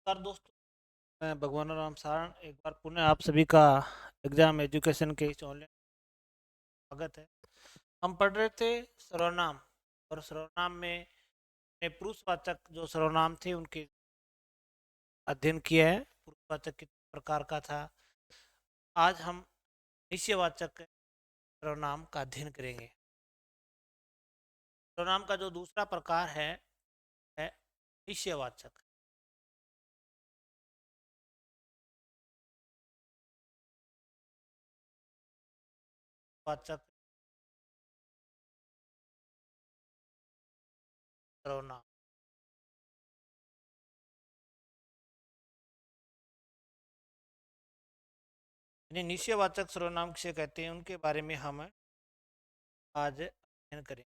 नमस्कार दोस्तों। मैं भगवान राम सारण एक बार पुनः आप सभी का एग्जाम एजुकेशन के इस ऑनलाइन स्वागत है। हम पढ़ रहे थे सर्वनाम, और सर्वनाम में ने पुरुषवाचक जो सर्वनाम थे उनके अध्ययन किया है। पुरुषवाचक कितने प्रकार का था। आज हम निश्चयवाचक सर्वनाम का अध्ययन करेंगे। सर्वनाम का जो दूसरा प्रकार है निश्चयवाचक वाचक सर्वनाम। यानी निश्चयवाचक सर्वनाम से कहते हैं, उनके बारे में हम आज अध्ययन करेंगे।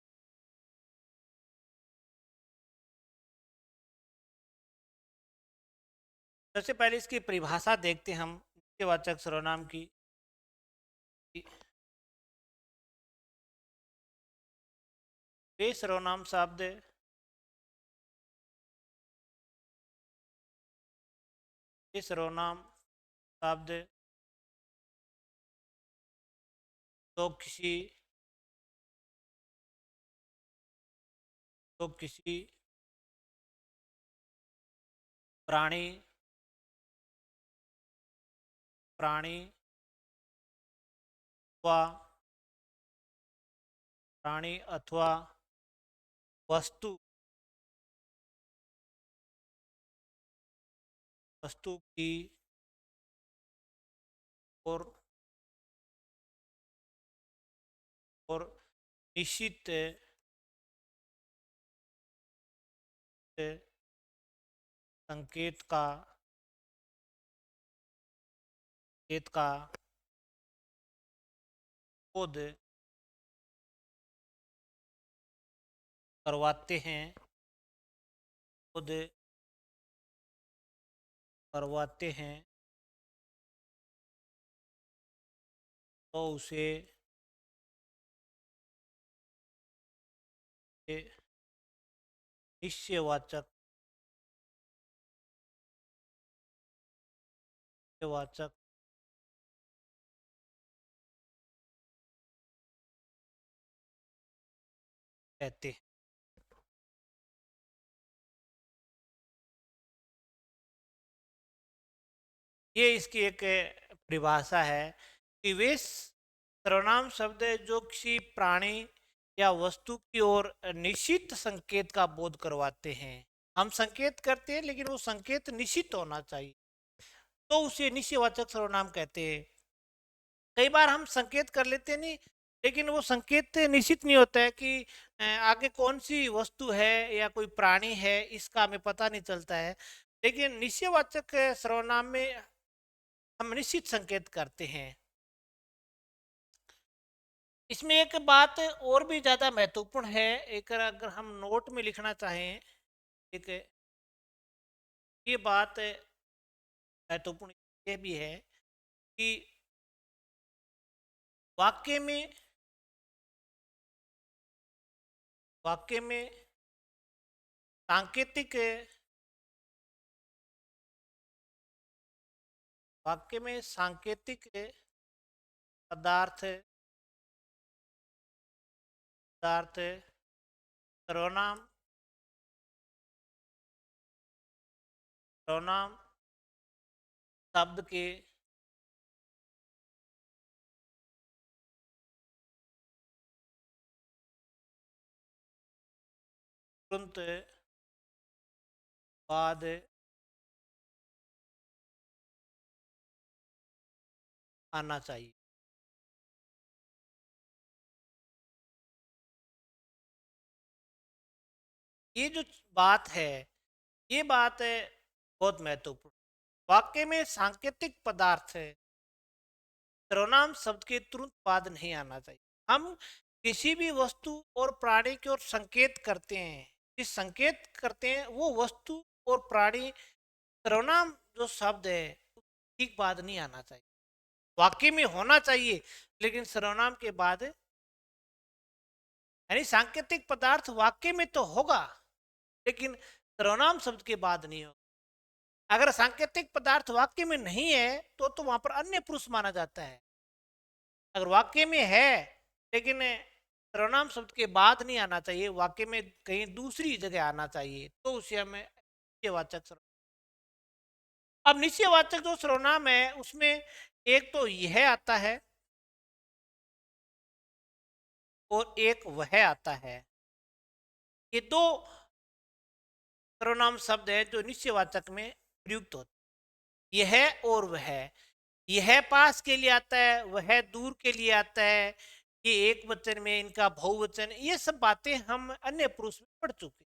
सबसे पहले इसकी परिभाषा देखते हैं हम निश्चयवाचक सर्वनाम की। वे सर्वनाम शब्द ये सर्वनाम शब्द तो किसी प्राणी प्राणी अथवा वस्तु वस्तु की और और निश्चित संकेत का बोध करवाते हैं बोध करवाते हैं तो उसे निश्चयवाचक वाचक कहते हैं। ये इसकी एक परिभाषा है कि वे सर्वनाम शब्द है जो किसी प्राणी या वस्तु की ओर निश्चित संकेत का बोध करवाते हैं। हम संकेत करते हैं लेकिन वो संकेत निश्चित होना चाहिए, तो उसे निश्चयवाचक सर्वनाम कहते हैं। कई बार हम संकेत कर लेते हैं नहीं, लेकिन वो संकेत निश्चित नहीं होता है कि आगे कौन सी वस्तु है या कोई प्राणी है, इसका हमें पता नहीं चलता है। लेकिन निश्चयवाचक सर्वनाम में हम निश्चित संकेत करते हैं। इसमें एक बात और भी ज़्यादा महत्वपूर्ण है, एक अगर हम नोट में लिखना चाहें, एक ये बात महत्वपूर्ण ये भी है कि वाक्य में वाक्य में सांकेतिक वाक्य में सांकेतिक पदार्थ पदार्थ सर्वनाम सर्वनाम शब्द के तुरंत बाद आना चाहिए। ये जो बात है, ये बात है बहुत महत्वपूर्ण। वाक्य में सांकेतिक पदार्थ है सर्वनाम शब्द के तुरंत बाद नहीं आना चाहिए। हम किसी भी वस्तु और प्राणी की ओर संकेत करते हैं, जिस संकेत करते हैं वो वस्तु और प्राणी सर्वनाम जो शब्द है ठीक बाद नहीं आना चाहिए। वाक्य में होना चाहिए लेकिन सर्वनाम के बाद, यानी सांकेतिक पदार्थ वाक्य में तो होगा लेकिन सर्वनाम शब्द के बाद नहीं होगा। अगर सांकेतिक पदार्थ वाक्य में नहीं है तो वहां पर अन्य पुरुष माना जाता है। अगर वाक्य में है लेकिन सर्वनाम शब्द के बाद नहीं आना चाहिए, वाक्य में कहीं दूसरी जगह आना चाहिए, तो उसे हमें निश्चयवाचक सर्वनाम। अब निश्चयवाचक जो सर्वनाम है उसमें एक तो यह आता है और एक वह आता है। ये दो सर्वनाम शब्द है जो निश्चयवाचक में प्रयुक्त होते। यह और वह, यह पास के लिए आता है, वह दूर के लिए आता है। ये एक वचन में, इनका बहुवचन, ये सब बातें हम अन्य पुरुष में पढ़ चुके।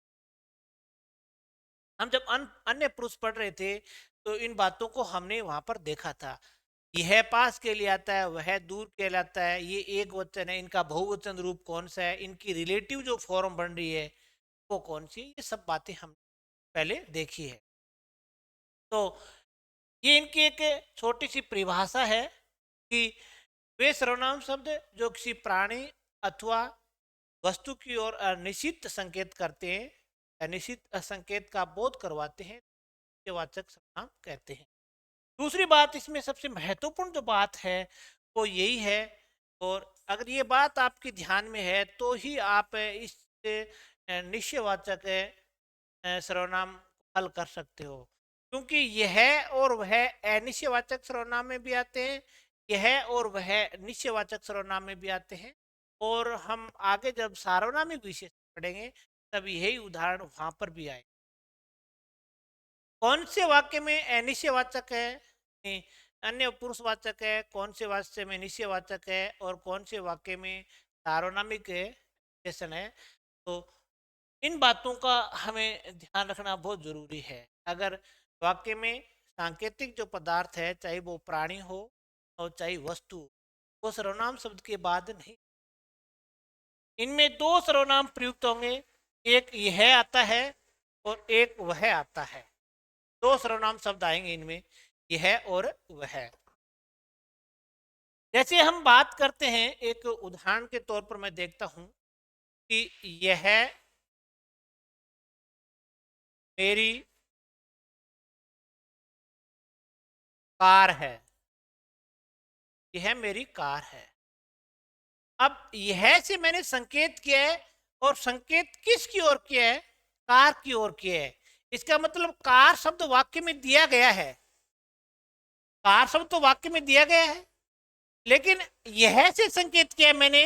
हम जब अन्य पुरुष पढ़ रहे थे तो इन बातों को हमने वहां पर देखा था। यह पास के लिए आता है, वह दूर के लिए आता है, ये एक वचन है, इनका बहुवचन रूप कौन सा है, इनकी रिलेटिव जो फॉर्म बन रही है वो कौन सी है, ये सब बातें हम पहले देखी है। तो ये इनकी एक छोटी सी परिभाषा है कि वे सर्वनाम शब्द जो किसी प्राणी अथवा वस्तु की ओर अनिश्चित संकेत करते हैं, अनिश्चित संकेत का बोध करवाते हैं, निश्चयवाचक सर्वनाम कहते हैं। दूसरी बात इसमें सबसे महत्वपूर्ण जो बात है वो यही है, और अगर ये बात आपके ध्यान में है तो ही आप इस निश्चयवाचक सर्वनाम हल कर सकते हो। क्योंकि यह और वह अनिश्चयवाचक सर्वनाम में भी आते हैं, यह और वह निश्चयवाचक सर्वनाम में भी आते हैं, और हम आगे जब सार्वनामिक विशेषण पढ़ेंगे तब यही उदाहरण वहां पर भी आए। कौन से वाक्य में अनिश्चयवाचक है, नहीं, अन्य पुरुषवाचक है, कौन से वाक्य में निश्चयवाचक है, और कौन से वाक्य में सार्वनामिक विशेषण है, तो इन बातों का हमें ध्यान रखना बहुत जरूरी है। अगर वाक्य में सांकेतिक जो पदार्थ है, चाहे वो प्राणी हो और चाहे वस्तु, वो सर्वनाम शब्द के बाद नहीं, इनमें दो सर्वनाम प्रयुक्त होंगे, एक यह आता है और एक वह आता है। दो सर्वनाम शब्द आएंगे इनमें, यह और वह। जैसे हम बात करते हैं, एक उदाहरण के तौर पर मैं देखता हूं कि यह मेरी कार है, यह मेरी कार है। अब यह से मैंने संकेत किया है, और संकेत किसकी ओर किया है, कार की ओर किया है। इसका मतलब कार शब्द वाक्य में दिया गया है, कार शब्द तो वाक्य में दिया गया है, लेकिन यह से संकेत किया है मैंने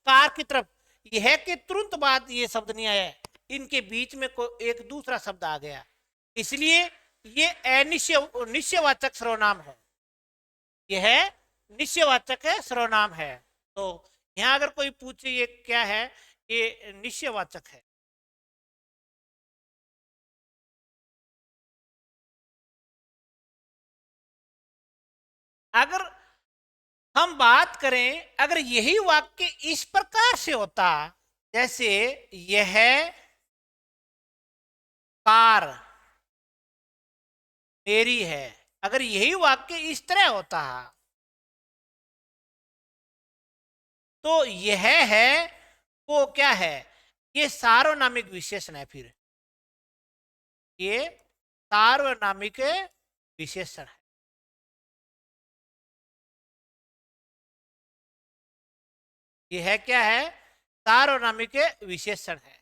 कार की तरफ। यह के तुरंत बाद ये शब्द नहीं आया, इनके बीच में कोई एक दूसरा शब्द आ गया, इसलिए ये निश्चयवाचक सर्वनाम है, यह निश्चयवाचक है सर्वनाम है। तो यहां अगर कोई पूछे ये क्या है, ये निश्चयवाचक है। अगर हम बात करें, अगर यही वाक्य इस प्रकार से होता, जैसे यह कार मेरी है, अगर यही वाक्य इस तरह होता तो यह है वो क्या है, ये सार्वनामिक विशेषण है। फिर ये सार्वनामिक विशेषण है, यह क्या है, सार्वनामिक विशेषण है।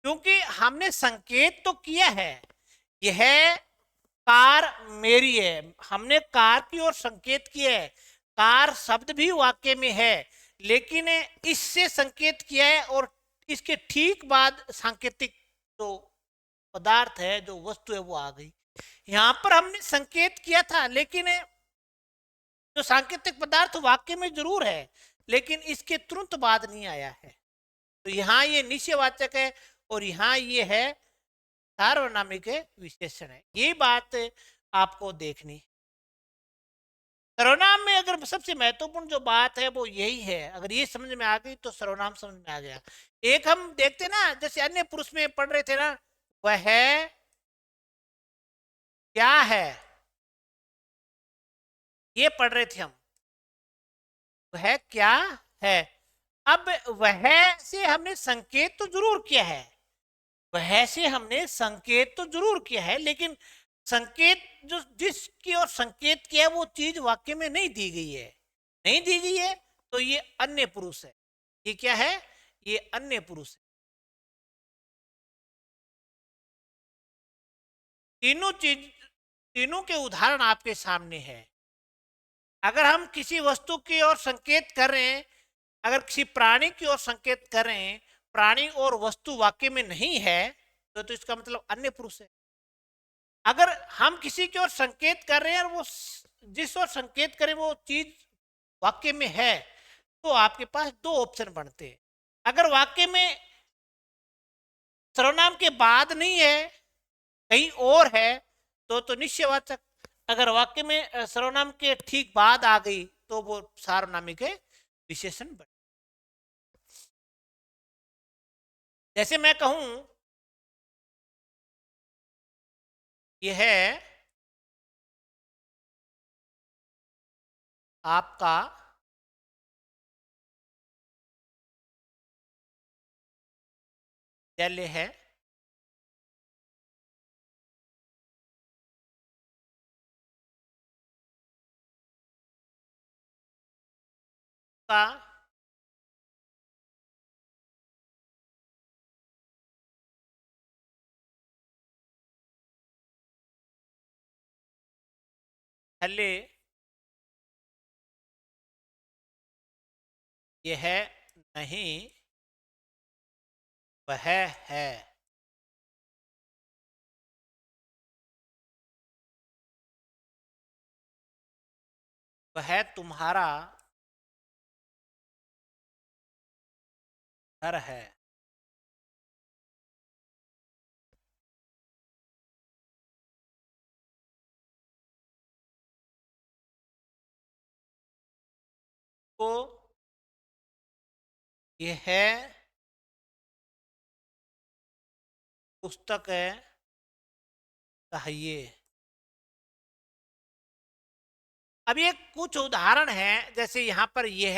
क्योंकि हमने संकेत तो किया है, यह कार मेरी है, हमने कार की ओर संकेत किया है, कार शब्द भी वाक्य में है, लेकिन इससे संकेत किया है, और इसके ठीक बाद सांकेतिक जो पदार्थ है, जो वस्तु है, वो आ गई। यहां पर हमने संकेत किया था, लेकिन जो सांकेतिक पदार्थ वाक्य में जरूर है, लेकिन इसके तुरंत बाद नहीं आया है। तो यहाँ ये निश्चयवाचक है और यहाँ ये है सार्वनामिक विशेषण है। ये बात आपको देखनी। सर्वनाम में अगर सबसे महत्वपूर्ण जो बात है वो यही है, अगर ये समझ में आ गई तो सर्वनाम समझ में आ गया। एक हम देखते ना, जैसे अन्य पुरुष में पढ़ रहे थे ना, वह क्या है, ये पढ़ रहे थे हम, वह क्या है। अब वह से हमने संकेत तो जरूर किया है, वह से हमने संकेत तो जरूर किया है, लेकिन संकेत जो जिसकी ओर संकेत किया है वो चीज वाक्य में नहीं दी गई है, नहीं दी गई है, तो ये अन्य पुरुष है। ये क्या है? ये अन्य पुरुष है। तीनों के उदाहरण आपके सामने है। अगर हम किसी वस्तु की ओर संकेत कर रहे हैं, अगर किसी प्राणी की ओर संकेत कर रहे हैं, प्राणी और वस्तु वाक्य में नहीं है, तो इसका मतलब अन्य पुरुष है। अगर हम किसी की ओर संकेत कर रहे हैं और वो जिस ओर संकेत करें वो चीज वाक्य में है, तो आपके पास दो ऑप्शन बनते हैं। अगर वाक्य में सर्वनाम के बाद नहीं है, कहीं और है, तो निश्चयवाचक। अगर वाक्य में सर्वनाम के ठीक बाद आ गई तो वो सार्वनामिक विशेषण बने। जैसे मैं कहूं यह है आपका विद्यालय है, का विद्यालय यह नहीं वह है। वह तुम्हारा घर है। तो यह पुस्तक चाहिए। अब ये कुछ उदाहरण हैं, जैसे यहाँ पर यह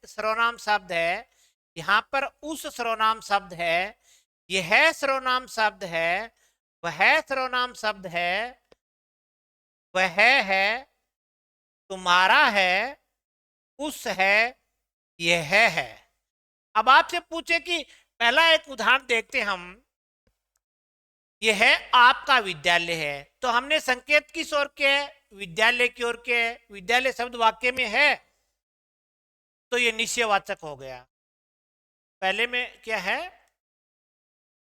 सर्वनाम शब्द है, यहाँ पर उस सर्वनाम शब्द है, यह सर्वनाम शब्द है, वह सर्वनाम शब्द है, वह है, तुम्हारा है, उस है, यह है। अब आपसे पूछे कि पहला एक उदाहरण देखते हम, यह आपका विद्यालय है, तो हमने संकेत किस ओर के है? विद्यालय की ओर के है। विद्यालय शब्द वाक्य में है तो ये निश्चयवाचक हो गया। पहले में क्या है?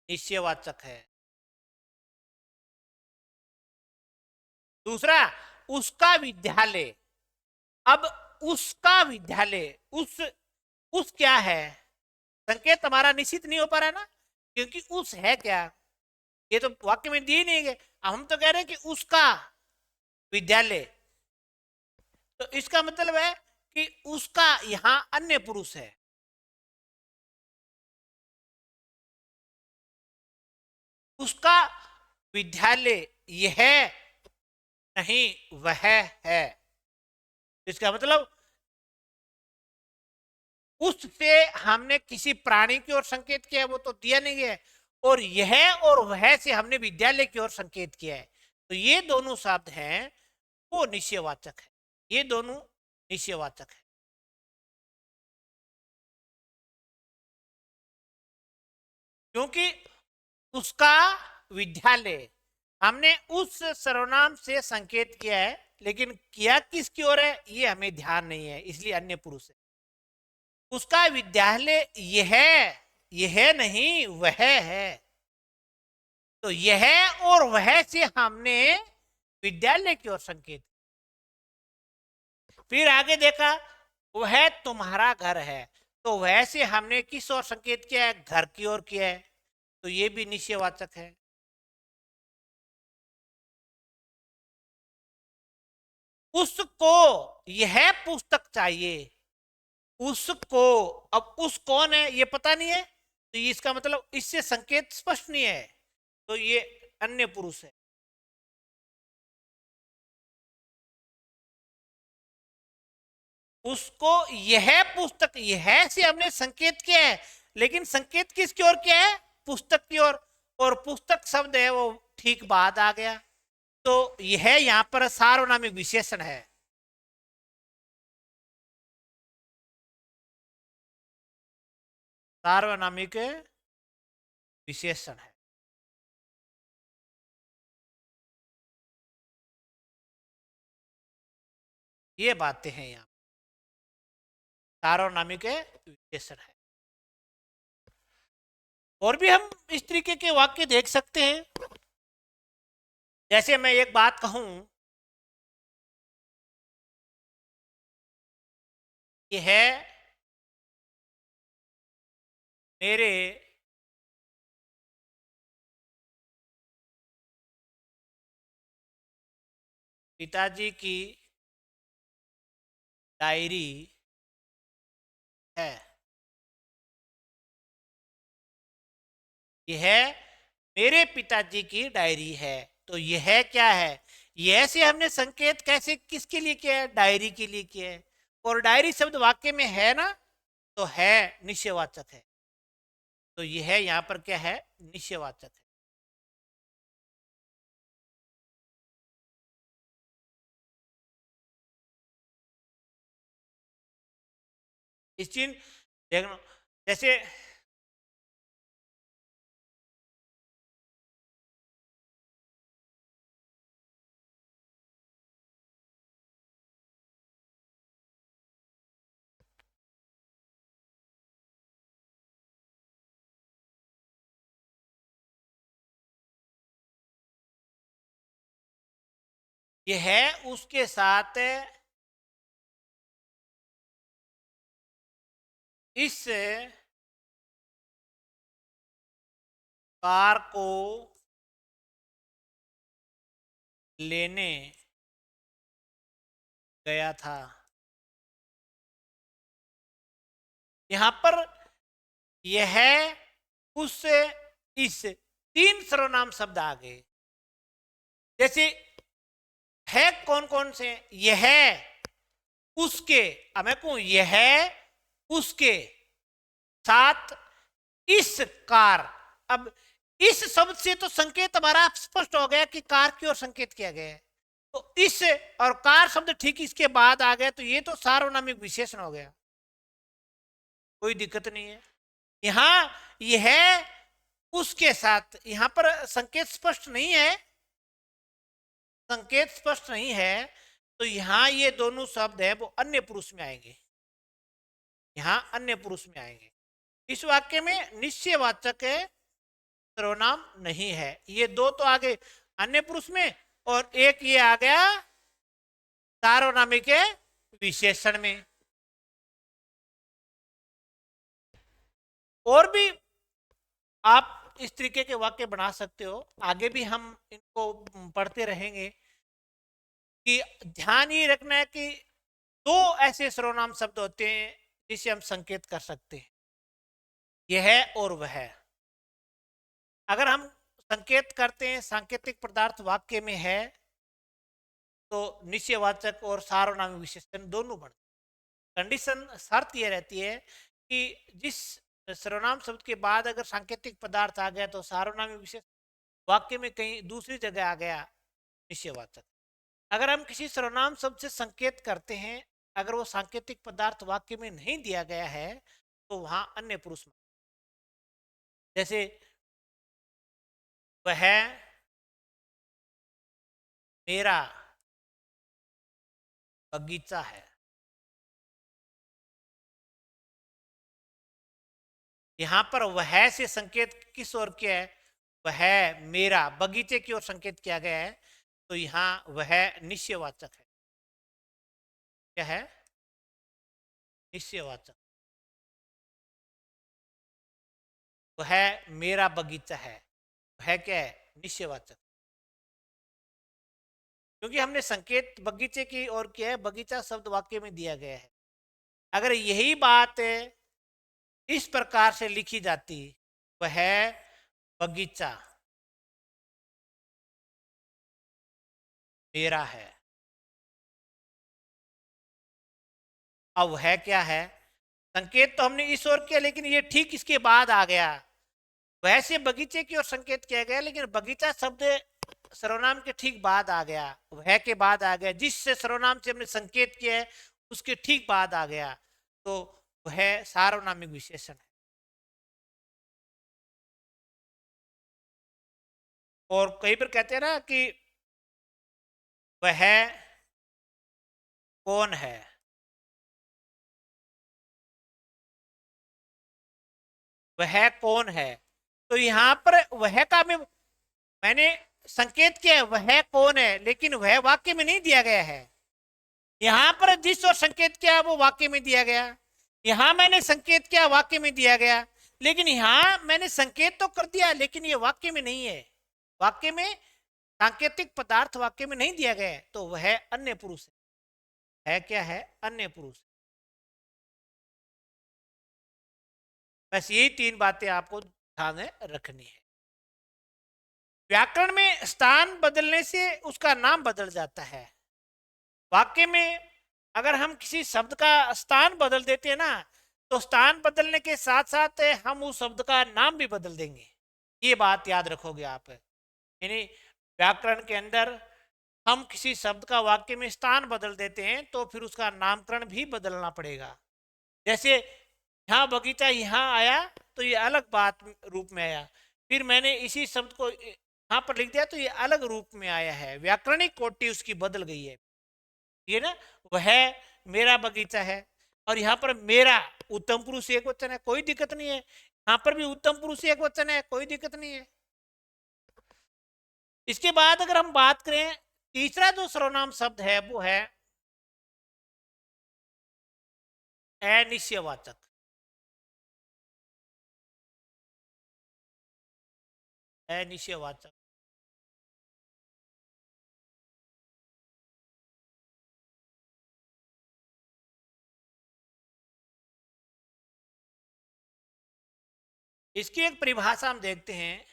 निश्चयवाचक है। दूसरा, उसका विद्यालय। अब उसका विद्यालय, उस क्या है? संकेत हमारा निश्चित नहीं हो पा रहा है ना, क्योंकि उस है क्या, ये तो वाक्य में दिए नहीं गए। हम तो कह रहे हैं कि उसका विद्यालय, तो इसका मतलब है कि उसका यहां अन्य पुरुष है। उसका विद्यालय यह नहीं वह है। इसका मतलब उससे हमने किसी प्राणी की ओर संकेत किया है, वो तो दिया नहीं है, और यह और वह से हमने विद्यालय की ओर संकेत किया है। तो ये दोनों शब्द हैं वो निश्चयवाचक है। ये दोनों निश्चयवाचक है। क्योंकि उसका विद्यालय, हमने उस सर्वनाम से संकेत किया है, लेकिन किया किसकी ओर है ये हमें ध्यान नहीं है, इसलिए अन्य पुरुष है। उसका विद्यालय यह नहीं वह है, तो यह और वह से हमने विद्यालय की ओर संकेत। फिर आगे देखा, वह तुम्हारा घर है, तो वह से हमने किस ओर संकेत किया है? घर की ओर किया है, तो ये भी निश्चयवाचक है। उसको यह पुस्तक चाहिए, उसको, अब उस कौन है ये पता नहीं है, तो इसका मतलब इससे संकेत स्पष्ट नहीं है, तो ये अन्य पुरुष है। उसको यह पुस्तक, यह से हमने संकेत किया है, लेकिन संकेत किसकी ओर किया है? पुस्तक की ओर, और पुस्तक शब्द है वो ठीक बाद आ गया, तो यह यहां पर सार्वनामिक विशेषण है। सार्वनामिक विशेषण है। ये बातें हैं यहां सार्वनामिक विशेषण है। और भी हम इस तरीके के वाक्य देख सकते हैं। जैसे मैं एक बात कहूं कि है मेरे पिताजी की डायरी है। यह मेरे पिताजी की डायरी है। तो यह क्या है? यह से हमने संकेत कैसे किसके लिए किया है? डायरी के लिए किया है। और डायरी शब्द वाक्य में है ना, तो है निश्चयवाचक है। तो यह यहां पर क्या है? निश्चयवाचक है। इस चीज देखना, जैसे यह है उसके साथ इस कार को लेने गया था। यहां पर यह उस इस तीन सर्वनाम शब्द आ गए। जैसे है कौन कौन से? यह उसके, अब मैं कहूं यह उसके साथ इस कार। अब इस शब्द से तो संकेत हमारा स्पष्ट हो गया कि कार की ओर संकेत किया गया है। तो इस और कार शब्द ठीक इसके बाद आ गया, तो ये तो सार्वनामिक विशेषण हो गया, कोई दिक्कत नहीं है। यहां यह उसके साथ, यहां पर संकेत स्पष्ट नहीं है, संकेत स्पष्ट नहीं है। तो यहां ये दोनों शब्द है वो अन्य पुरुष में आएंगे, यहां अन्य पुरुष में आएंगे। इस वाक्य में निश्चयवाचक सर्वनाम नहीं है। ये दो तो आगे अन्य पुरुष में, और एक ये आ गया सार्वनामिक विशेषण में। और भी आप इस तरीके के वाक्य बना सकते हो, आगे भी हम इनको पढ़ते रहेंगे। कि ध्यान ये रखना है कि दो ऐसे सर्वनाम शब्द होते हैं जिसे हम संकेत कर सकते हैं, यह और वह। अगर हम संकेत करते हैं, सांकेतिक पदार्थ वाक्य में है, तो निश्चयवाचक और सार्वनामिक विशेषण दोनों बनते हैं। कंडीशन, शर्त यह रहती है कि जिस सर्वनाम शब्द के बाद अगर सांकेतिक पदार्थ आ गया तो सार्वनामिक विशेषण वाक्य में कहीं दूसरी जगह आ गया निश्चयवाचक। अगर हम किसी सर्वनाम शब्द से संकेत करते हैं, अगर वो सांकेतिक पदार्थ वाक्य में नहीं दिया गया है, तो वहां अन्य पुरुष। जैसे वह मेरा बगीचा है। यहां पर वह से संकेत किस ओर किया है? वह मेरा बगीचे की ओर संकेत किया गया है। तो यहां वह निश्चयवाचक है। क्या है? निश्चयवाचक। वह मेरा बगीचा है, वह क्या है? निश्चयवाचक। क्योंकि हमने संकेत बगीचे की ओर किया है, बगीचा शब्द वाक्य में दिया गया है। अगर यही बात इस प्रकार से लिखी जाती, वह बगीचा मेरा है, अब वह क्या है? संकेत तो हमने इस ओर किया, लेकिन ये ठीक इसके बाद आ गया। वैसे बगीचे की ओर संकेत किया गया, लेकिन बगीचा शब्द सर्वनाम के ठीक बाद आ गया, वह के बाद आ गया, जिससे सर्वनाम से हमने संकेत किया है उसके ठीक बाद आ गया, तो वह सार्वनामिक विशेषण है। और कई बार कहते हैं ना कि वह कौन है, वह कौन है, तो यहां पर वह का मैंने संकेत किया है वह कौन है, लेकिन वह वाक्य में नहीं दिया गया है। यहां पर जिस और संकेत किया वो वाक्य में दिया गया, यहां मैंने संकेत किया वाक्य में दिया गया, लेकिन यहां मैंने संकेत तो कर दिया लेकिन ये वाक्य में नहीं है। वाक्य में सांकेतिक पदार्थ वाक्य में नहीं दिया गया है, तो वह अन्य पुरुष है क्या है, अन्य पुरुष। बस यही तीन बातें आपको ध्यान में रखनी है। व्याकरण में स्थान बदलने से उसका नाम बदल जाता है। वाक्य में अगर हम किसी शब्द का स्थान बदल देते हैं ना, तो स्थान बदलने के साथ साथ हम उस शब्द का नाम भी बदल देंगे। ये बात याद रखोगे आप। यानी व्याकरण के अंदर हम किसी शब्द का वाक्य में स्थान बदल देते हैं तो फिर उसका नामकरण भी बदलना पड़ेगा। जैसे यहाँ बगीचा यहाँ आया तो ये अलग बात रूप में आया, फिर मैंने इसी शब्द को यहाँ पर लिख दिया तो ये अलग रूप में आया है, व्याकरणिक कोटि उसकी बदल गई है। ये ना, वह मेरा बगीचा है, और यहाँ पर मेरा उत्तम पुरुष एक वचन है, कोई दिक्कत नहीं है। यहाँ पर भी उत्तम पुरुष एक वचन है, कोई दिक्कत नहीं है। इसके बाद अगर हम बात करें, तीसरा जो सर्वनाम शब्द है वो है अनिश्चयवाचक। अनिश्चयवाचक इसकी एक परिभाषा हम देखते हैं।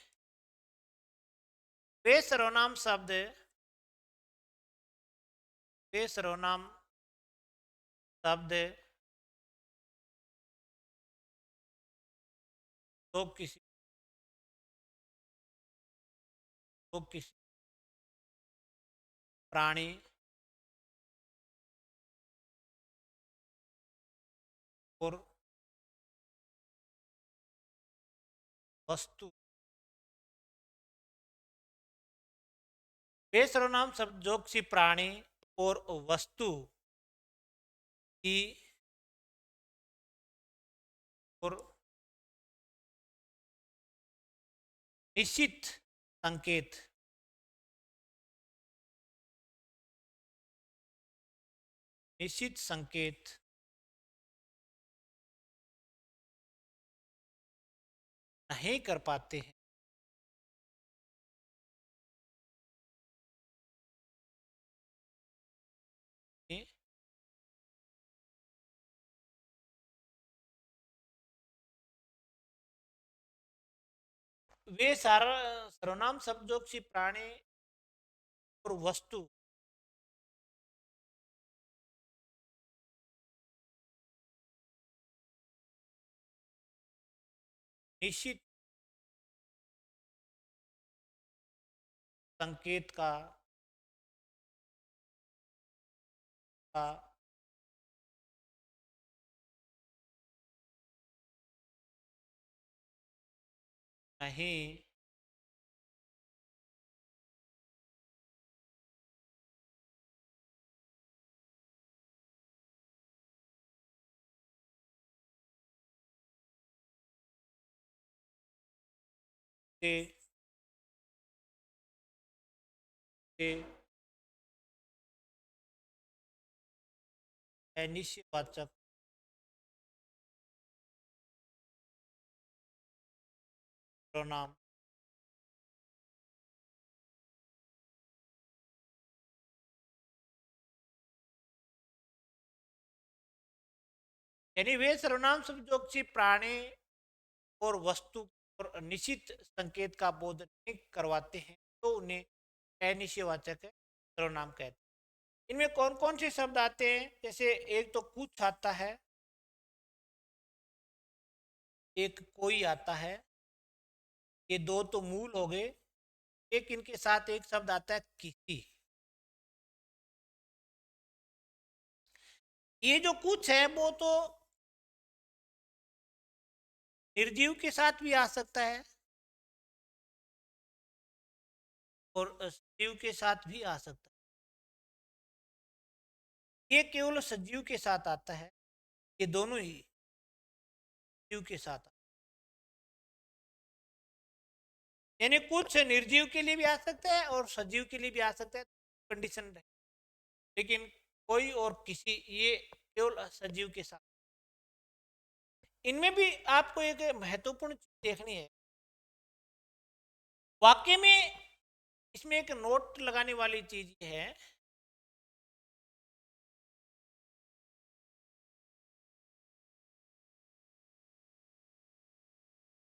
वे सर्वनाम शब्द, वे सर्वनाम शब्द तो किसी, तो किसी प्राणी और वस्तु, वे सर्वनाम शब्द जो किसी प्राणी और वस्तु की और निश्चित संकेत, निश्चित संकेत नहीं कर पाते हैं। वे सारा सर्वनाम शब्द जो किसी प्राणी और वस्तु निश्चित संकेत का नहीं के, के अनिश्चयवाचक सर्वनाम यानी वे सर्वनाम शब्द जो किसी प्राणी और वस्तु और निश्चित संकेत का बोध नहीं करवाते हैं तो उन्हें अनिश्चयवाचक सर्वनाम कहते हैं। इनमें कौन कौन से शब्द आते हैं, जैसे एक तो कुछ आता है, एक कोई आता है, ये दो तो मूल हो गए। एक इनके साथ एक शब्द आता है किसी। ये जो कुछ है वो तो निर्जीव के साथ भी आ सकता है और सजीव के साथ भी आ सकता है। ये केवल सजीव के साथ आता है, ये दोनों ही जीव के साथ यानी कुछ निर्जीव के लिए भी आ सकता है और सजीव के लिए भी आ सकता है, कंडीशन है। लेकिन कोई और किसी, ये केवल सजीव के साथ। इनमें भी आपको एक महत्वपूर्ण चीज देखनी है वाक्य में। इसमें एक नोट लगाने वाली चीज है,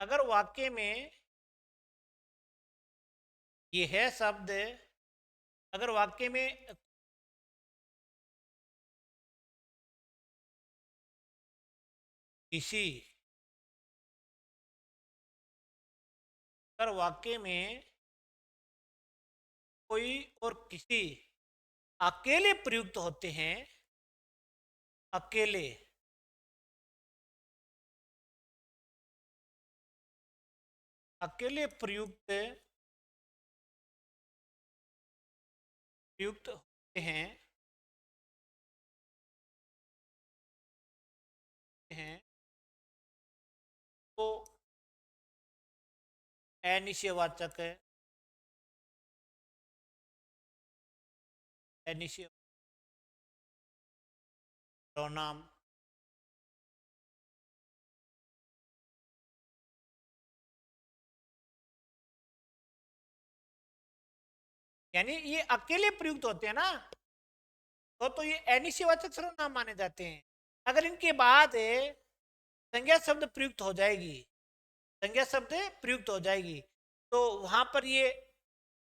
अगर वाक्य में ये है शब्द, अगर वाक्य में किसी, अगर वाक्य में कोई और किसी अकेले प्रयुक्त होते हैं, अकेले, अकेले प्रयुक्त प्रयुक्त होते हैं तो अनिश्चयवाचक है, अनिश्चय सर्वनाम। यानी ये अकेले प्रयुक्त होते हैं ना, तो ये अनिश्चयवाचक सर्वनाम माने जाते हैं। अगर इनके बाद संज्ञा शब्द प्रयुक्त हो जाएगी, संज्ञा शब्द प्रयुक्त हो जाएगी, तो वहां पर ये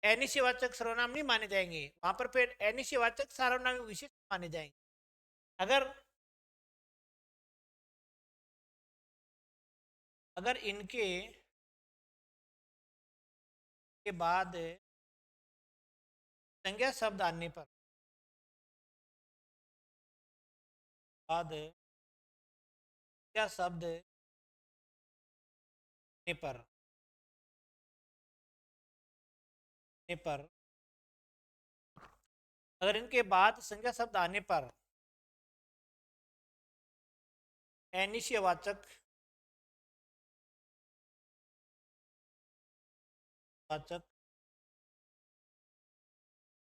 अनिश्चयवाचक सर्वनाम नहीं माने जाएंगे, वहां पर फिर अनिश्चयवाचक सर्वनाम विशेष माने जाएंगे। अगर अगर इनके के संज्ञा शब्द आने पर, संज्ञा शब्द आने पर अगर इनके बाद संज्ञा शब्द आने पर अनिश्चयवाचक वाचक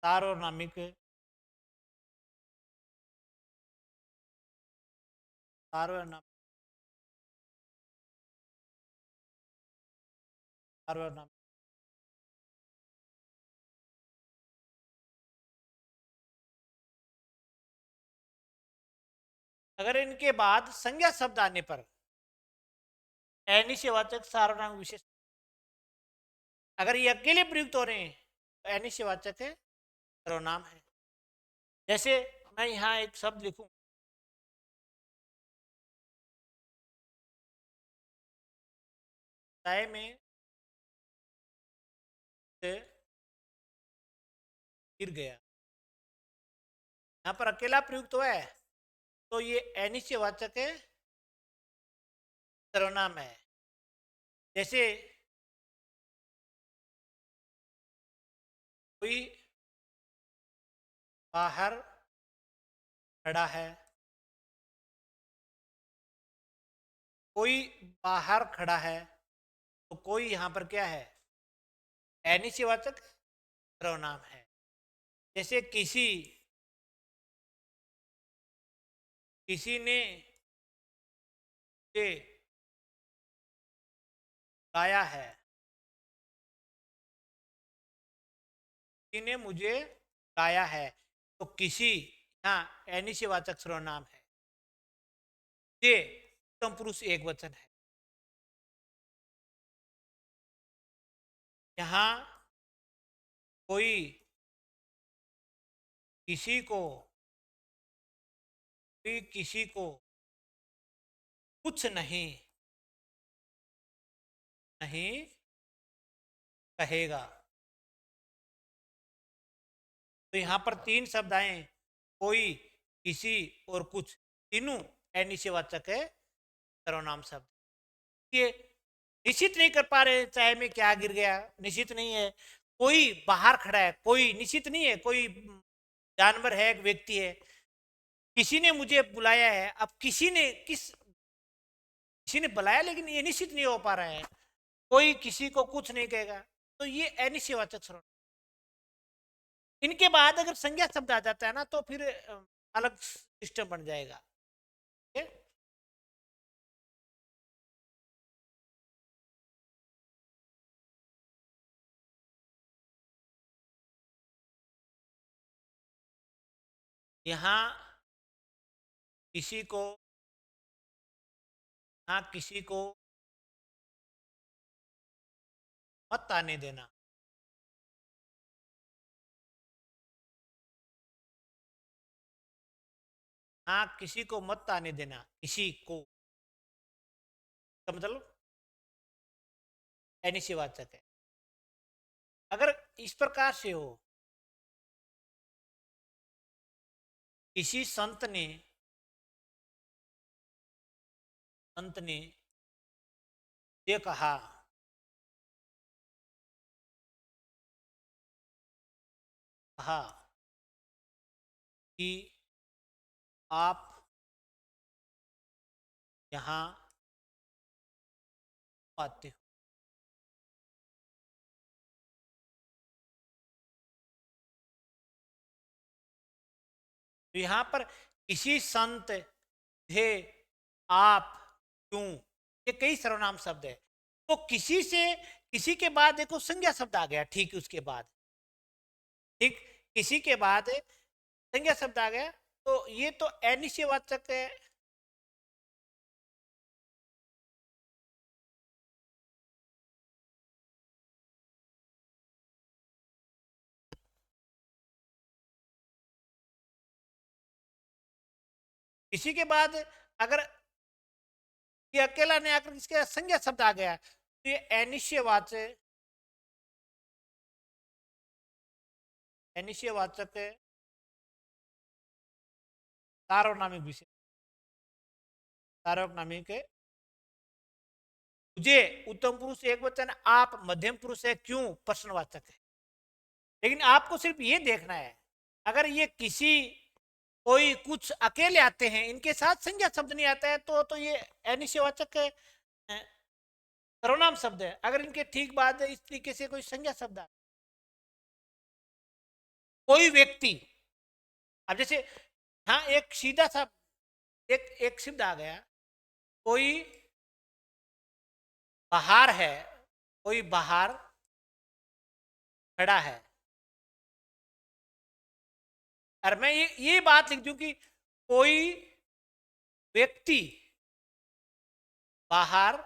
सार्वनामिक सार्वनाम सार्वनाम अगर इनके बाद संज्ञा शब्द आने पर अनिश्चयवाचक सार्वनाम विशेष, अगर ये अकेले प्रयुक्त हो रहे हैं तो अनिश्चयवाचक है, सर्वनाम है। जैसे मैं यहाँ एक शब्द लिखूं, चाय में से गिर गया, यहाँ पर अकेला प्रयुक्त हुआ है तो ये अनिश्चयवाचक है, सर्वनाम है। जैसे कोई बाहर खड़ा है, कोई बाहर खड़ा है, तो कोई यहाँ पर क्या है, अनिश्चयवाचक सर्वनाम है। जैसे किसी ने मुझे गाया है, किसी ने मुझे गाया है, तो किसी यहाँ अनिश्चयवाचक सर्वनाम है। ये उत्तम पुरुष एक वचन है। यहाँ कोई किसी को, कोई किसी को कुछ नहीं नहीं कहेगा, तो यहाँ पर तीन शब्द आए, कोई, किसी और कुछ, तीनों अनिश्चयवाचक है सर्वनाम शब्द। ये निश्चित नहीं कर पा रहे, चाहे में क्या गिर गया, निश्चित नहीं है। कोई बाहर खड़ा है, कोई निश्चित नहीं है, कोई जानवर है, एक व्यक्ति है। किसी ने मुझे बुलाया है, अब किसी ने बुलाया, लेकिन ये निश्चित नहीं हो पा रहा है। कोई किसी को कुछ नहीं कहेगा, तो ये अनिश्चयवाचक सर्वनाम। इनके बाद अगर संज्ञा शब्द आ जाता है ना, तो फिर अलग सिस्टम बन जाएगा। ठीक है? यहाँ किसी को, हाँ, किसी को मत आने देना। हाँ, किसी को मत आने देना, किसी को का मतलब अनिश्चयवाचक है। अगर इस प्रकार से हो, किसी संत ने ये कहा, कहा कि आप यहाँ आते हो। तो यहाँ पर किसी संत, थे, आप, क्यों, ये कई सर्वनाम शब्द है। तो किसी से, किसी के बाद देखो संज्ञा शब्द आ गया, ठीक उसके बाद, ठीक, किसी के बाद संज्ञा शब्द आ गया, तो ये तो अनिश्चयवाचक है। किसी के बाद अगर ये अकेला ने आकर इसके संज्ञा शब्द आ गया, तो ये अनिश्चयवाचक है सार्वनामिक विशेषण। सार्वनामिक है। मुझे उत्तम पुरुष एक वचन, आप मध्यम पुरुष है, क्यों प्रश्नवाचक है। लेकिन आपको सिर्फ ये देखना है, अगर ये किसी, कोई, कुछ अकेले आते हैं, इनके साथ संज्ञा शब्द नहीं आता है, तो ये अनिश्चयवाचक है, सर्वनाम शब्द है। अगर इनके ठीक बाद इस तरीके से कोई संज्ञा शब्द आता, कोई व्यक्ति, अब जैसे हाँ एक सीधा सा एक एक शब्द आ गया, कोई बाहर है, कोई बाहर खड़ा है। और मैं ये बात लिख दूं कि कोई व्यक्ति बाहर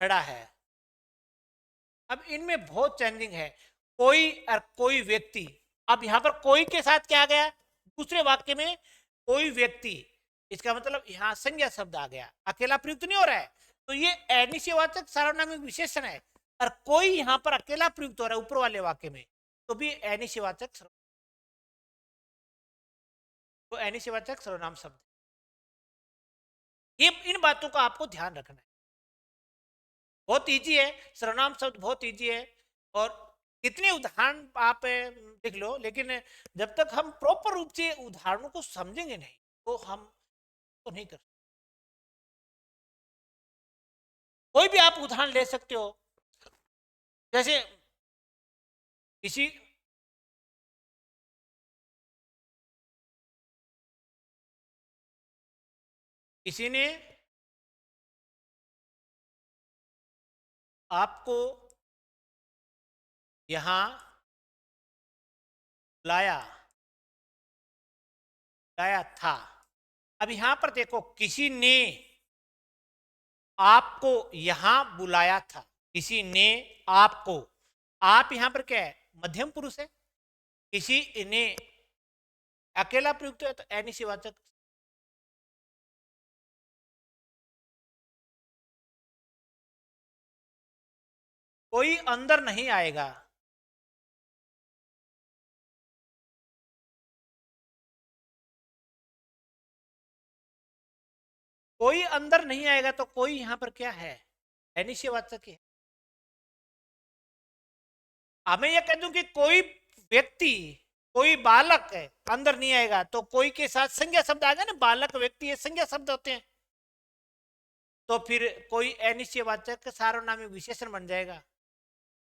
खड़ा है। अब इनमें बहुत चेंजिंग है, कोई और कोई व्यक्ति। अब यहां पर कोई के साथ क्या आ गया, दूसरे वाक्य में कोई व्यक्ति, इसका मतलब यहां संज्ञा शब्द आ गया, अकेला प्रयुक्त नहीं हो रहा है, तो ये अनिश्चयवाचक सार्वनामिक विशेषण है। और कोई यहां पर अकेला प्रयुक्त हो रहा है ऊपर वाले वाक्य में, तो भी अनिश्चयवाचक, तो अनिश्चयवाचक सर्वनाम शब्द। ये इन बातों का आपको ध्यान रखना है। बहुत इजी है, सर्वनाम शब्द बहुत इजी है। और कितने उदाहरण आप लिख लो, लेकिन जब तक हम प्रॉपर रूप से उदाहरणों को समझेंगे नहीं, तो हम तो नहीं कर सकते। कोई भी आप उदाहरण ले सकते हो, जैसे किसी, किसी ने आपको यहां लाया, लाया था। अब यहां पर देखो, किसी ने आपको यहां बुलाया था, किसी ने आपको, आप यहां पर क्या है, मध्यम पुरुष है। किसी ने अकेला प्रयुक्त है, तो अनिश्चयवाचक। कोई अंदर नहीं आएगा, कोई अंदर नहीं आएगा तो कोई यहाँ पर क्या है, अनिश्चयवाचक है। अब मैं ये कह दूं कि कोई व्यक्ति, कोई बालक है, अंदर नहीं आएगा तो कोई के साथ संज्ञा शब्द आ गया ना, बालक व्यक्ति है, संज्ञा शब्द होते हैं, तो फिर कोई अनिश्चयवाचक सार्वनामिक विशेषण बन जाएगा।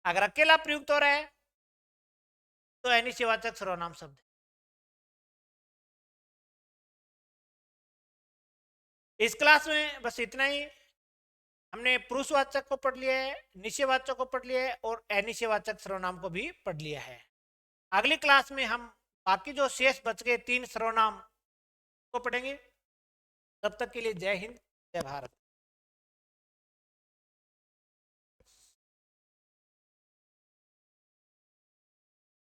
अगर अकेला प्रयुक्त हो रहा है तो अनिश्चयवाचक सर्वनाम शब्द। इस क्लास में बस इतना ही। हमने पुरुषवाचक को पढ़ लिया है, निश्चयवाचक को पढ़ लिया है और अनिश्चयवाचक सर्वनाम को भी पढ़ लिया है। अगली क्लास में हम बाकी जो शेष बच गए 3 सर्वनाम को पढ़ेंगे। तब तक के लिए जय हिंद, जय भारत।